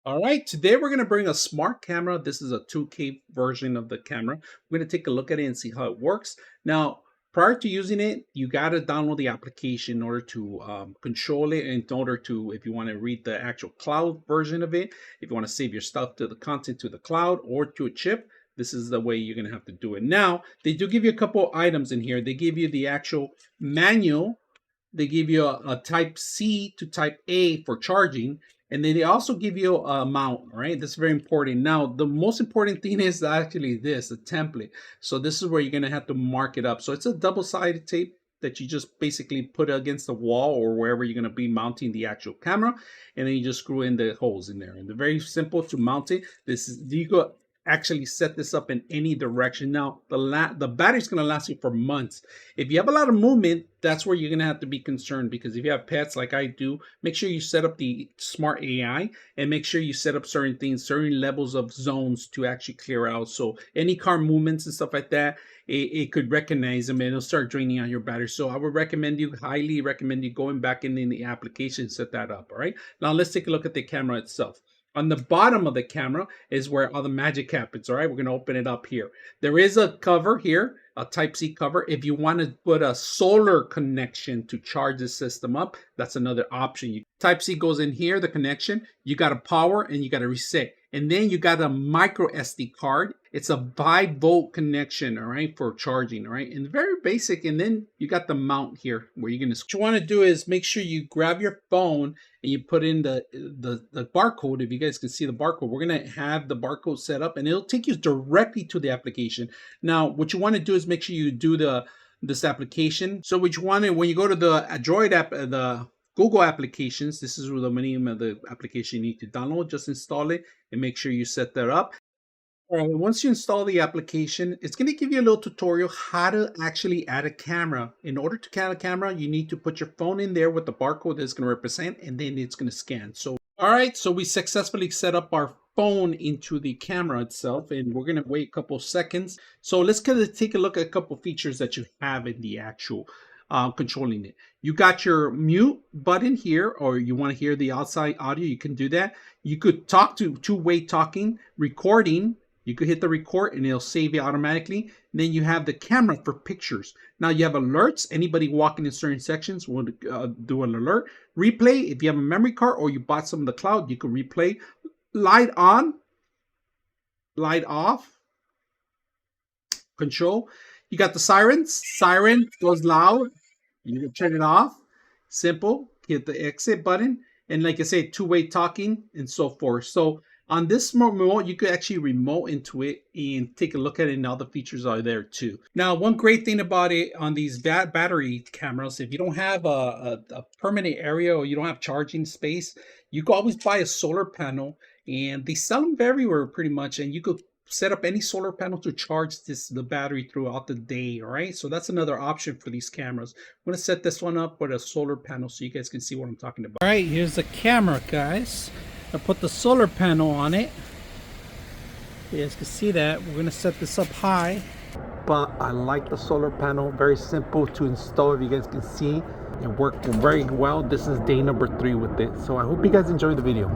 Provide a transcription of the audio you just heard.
All right, today we're going to bring a smart camera. This is a 2K version of the camera. We're going to take a look at it and see how it works. Now, prior to using it, you got to download the application in order to control it, in order to, if you want to read the actual cloud version of it, if you want to save your stuff to the content to the cloud or to a chip, this is the way you're going to have to do it. Now, they do give you a couple items in here. They give you the actual manual. They give you a type C to type A for charging, and then they also give you a mount, right? That's very important. Now, the most important thing is actually this, a template. So this is where you're gonna have to mark it up. So it's a double-sided tape that you just basically put against the wall or wherever you're gonna be mounting the actual camera, and then you just screw in the holes in there. And they're very simple to mount it. This is, you go actually set this up in any direction. Now, the battery's going to last you for months. If you have a lot of movement, that's where you're going to have to be concerned, because if you have pets like I do, make sure you set up the smart AI and make sure you set up certain things, certain levels of zones to actually clear out. So any car movements and stuff like that, it could recognize them and it'll start draining out your battery. So I would highly recommend you going back in the application, set that up. All right. Now let's take a look at the camera itself. On the bottom of the camera is where all the magic happens. All right, we're going to open it up here. There is a cover here, a Type-C cover. If you want to put a solar connection to charge the system up, that's another option. Type-C goes in here, the connection. You got to power and you got to reset. And then you got a micro SD card. It's a 5-volt connection, all right, for charging, all right, and very basic. And then you got the mount here where you're gonna. What you want to do is make sure you grab your phone and you put in the barcode. If you guys can see the barcode, we're gonna have the barcode set up, and it'll take you directly to the application. Now, what you want to do is make sure you do this application. So what you want to, when you go to the Android app, the Google applications, this is the name of the application you need to download. Just install it and make sure you set that up. All right, once you install the application, it's going to give you a little tutorial how to actually add a camera. In order to add a camera, you need to put your phone in there with the barcode that's going to represent, and then it's going to scan. So, all right, so we successfully set up our phone into the camera itself, and we're going to wait a couple seconds. So let's kind of take a look at a couple features that you have in the actual controlling it. You got your mute button here, or you want to hear the outside audio, you can do that. You could talk to two-way talking, recording. You could hit the record and it'll save it automatically. And then you have the camera for pictures. Now you have alerts. Anybody walking in certain sections will do an alert. Replay, if you have a memory card or you bought some of the cloud, you can replay. Light on, light off, control. You got the sirens. Siren goes loud. You can turn it off. Simple. Hit the exit button. And like I said, two-way talking and so forth. So on this remote, you could actually remote into it and take a look at it, and all the features are there too. Now, one great thing about it on these battery cameras, if you don't have a permanent area or you don't have charging space, you can always buy a solar panel, and they sell them everywhere pretty much, and you could set up any solar panel to charge the battery throughout the day. All right, so that's another option for these cameras. I'm going to set this one up with a solar panel so you guys can see what I'm talking about. All right, here's the camera, guys. I put the solar panel on it. You guys can see that. We're going to set this up high. But I like the solar panel. Very simple to install, if you guys can see. It worked very well. This is day number 3 with it. So I hope you guys enjoyed the video.